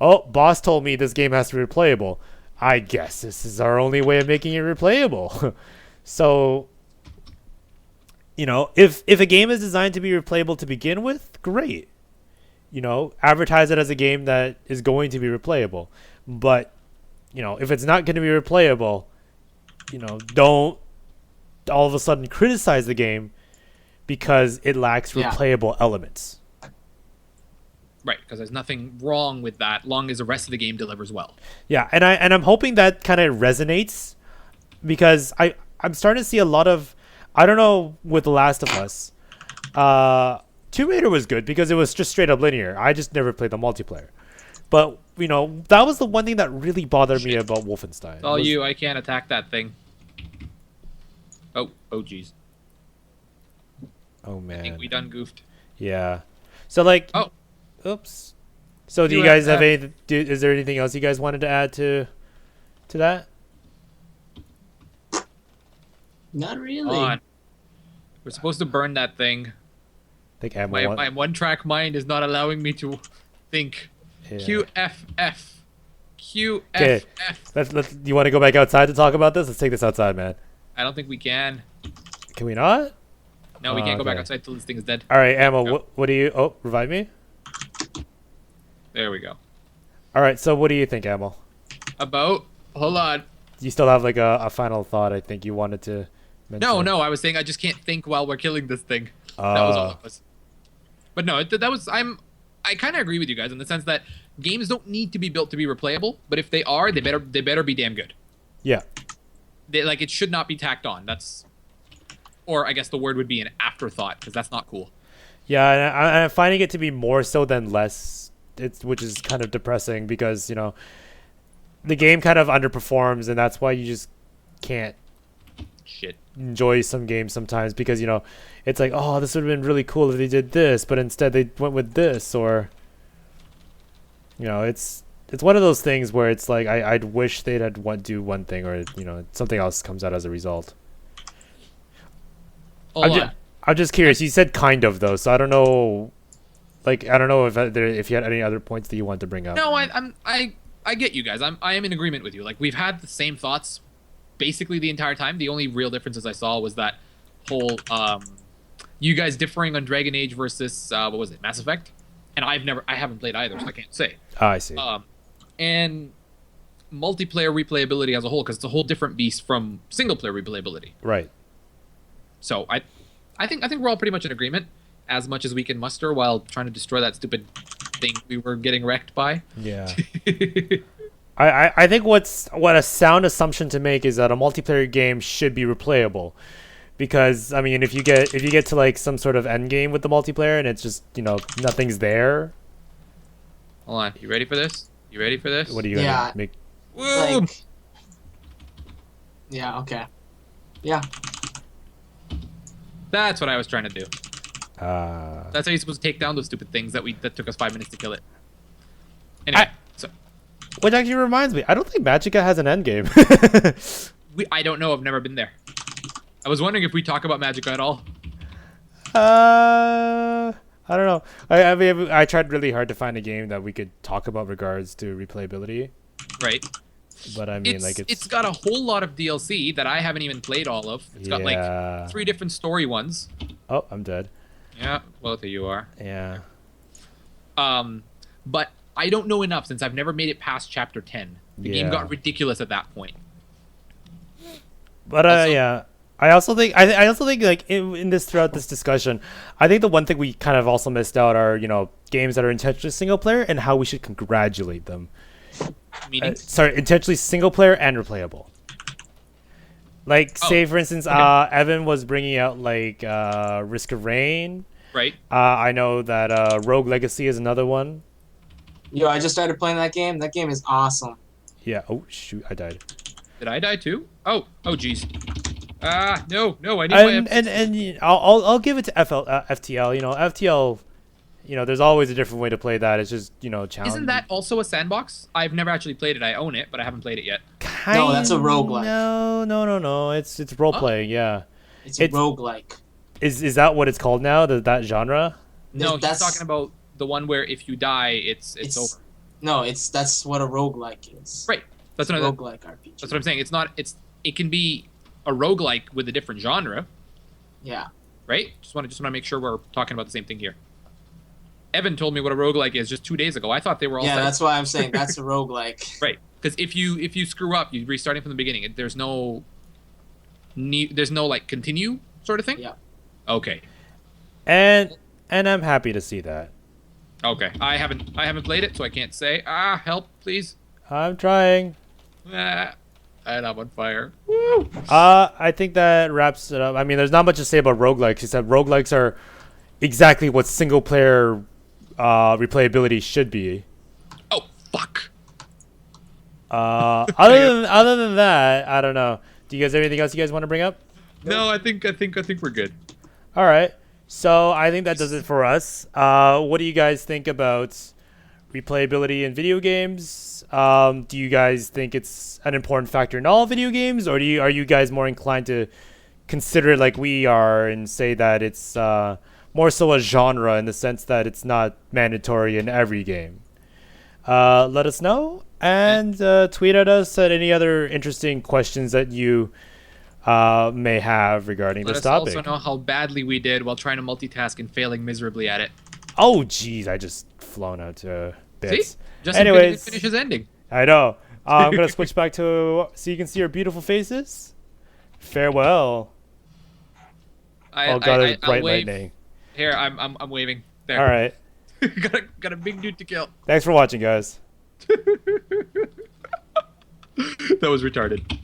oh, boss told me this game has to be replayable, I guess this is our only way of making it replayable. So if a game is designed to be replayable to begin with, great. Advertise it as a game that is going to be replayable. But if it's not going to be replayable, don't all of a sudden criticize the game because it lacks Yeah. replayable elements. Right, because there's nothing wrong with that, long as the rest of the game delivers well. Yeah, and I'm hoping that kind of resonates, because I'm starting to see a lot of, I don't know, with The Last of Us. Tomb Raider was good because it was just straight up linear. I just never played the multiplayer. But that was the one thing that really bothered me about Wolfenstein. It's all was- you, I can't attack that thing. Oh jeez. Oh I man. think we done goofed. Yeah. So like. Oh. Oops. So do you guys have any? Is there anything else you guys wanted to add to that? Not really. Come on. We're supposed to burn that thing. I think Emma My want- one-track mind is not allowing me to think. yeah. QFF. Okay. QFF. Let's. You want to go back outside to talk about this? Let's take this outside, man. I don't think we can. Can we not? No, we Oh, can't go back okay. outside till this thing is dead. All right, Emma. Go. What do you? Oh, revive me. There we go. All right. So what do you think, Emma? Hold on. You still have like a final thought? I think you wanted to mention. No, I was saying I just can't think while we're killing this thing. That was all it was. But no, that was I kind of agree with you guys in the sense that games don't need to be built to be replayable, but if they are, they better be damn good. Yeah. It should not be tacked on. That's, or I guess the word would be an afterthought, because that's not cool. Yeah, and I'm finding it to be more so than less. Which is kind of depressing, because the game kind of underperforms, and that's why you just can't Shit. enjoy some games sometimes, because it's like, oh, this would have been really cool if they did this, but instead they went with this, or it's it's one of those things where it's like I'd wish they'd had do one thing, or something else comes out as a result. I'm just curious. You said kind of though, so I don't know. Like I don't know if you had any other points that you wanted to bring up. No, I get you guys. I am in agreement with you. Like we've had the same thoughts basically the entire time. The only real differences I saw was that whole you guys differing on Dragon Age versus what was it, Mass Effect? And I haven't played either, so I can't say. I see. And multiplayer replayability as a whole, because it's a whole different beast from single player replayability. Right. So I think we're all pretty much in agreement, as much as we can muster while trying to destroy that stupid thing we were getting wrecked by. Yeah. I think what a sound assumption to make is that a multiplayer game should be replayable, because I mean if you get to like some sort of end game with the multiplayer and it's just nothing's there. Hold on, you ready for this? You ready for this? What are you gonna make? Woo! Like, yeah. Okay. Yeah. That's what I was trying to do. That's how you're supposed to take down those stupid things that took us 5 minutes to kill it. Anyway, which actually reminds me, I don't think Magica has an end game. I don't know. I've never been there. I was wondering if we talk about Magica at all. I don't know. I mean, I tried really hard to find a game that we could talk about regards to replayability. Right. But I mean, it's got a whole lot of DLC that I haven't even played all of. It's got like 3 different story ones. Oh, I'm dead. Yeah, both of you are. Yeah. But I don't know enough since I've never made it past chapter 10. The game got ridiculous at that point. But yeah. I also think like in this throughout this discussion, I think the one thing we kind of also missed out are games that are intentionally single player and how we should congratulate them. Meaning? Intentionally single player and replayable. Like say for instance, Evan was bringing out like Risk of Rain. Right. I know that Rogue Legacy is another one. Yo, I just started playing that game. That game is awesome. Yeah. Oh shoot, I died. Did I die too? Oh jeez. No, I need and I'll give it to FTL. FTL, there's always a different way to play that. It's just challenging. Isn't that also a sandbox? I've never actually played it. I own it, but I haven't played it yet. No, that's a roguelike. No. It's role playing. Yeah. It's a roguelike. Is that what it's called now? That genre? No, he's talking about the one where if you die, it's over. No, that's what a roguelike is. Right. That's what roguelike RPG. That's what I'm saying. It can be a roguelike with a different genre. Yeah. Right? Just want to make sure we're talking about the same thing here. Evan told me what a roguelike is just 2 days ago. I thought they were all that's why I'm saying that's a roguelike. Right. Because if you screw up, you're restarting from the beginning. There's no like continue sort of thing? Yeah. Okay. And I'm happy to see that. Okay. I haven't played it, so I can't say. Help, please. I'm trying. And I'm on fire. Woo! I think that wraps it up. I mean, there's not much to say about roguelikes, except roguelikes are exactly what single player replayability should be. Oh, fuck. Other than that, I don't know. Do you guys have anything else you guys want to bring up? No, I think we're good. All right. So I think that does it for us. What do you guys think about replayability in video games? Do you guys think it's an important factor in all video games, or are you guys more inclined to consider it like we are and say that it's more so a genre in the sense that it's not mandatory in every game? Let us know and tweet at us at any other interesting questions that you may have regarding this topic. Let us also know how badly we did while trying to multitask and failing miserably at it. Oh, geez, I just flown out to bits. See? Justin Anyways, finish his ending. I know. I'm gonna switch back to so you can see our beautiful faces. Farewell. Bright lightning. Here, I'm waving. There. All right. got a big dude to kill. Thanks for watching, guys. That was retarded.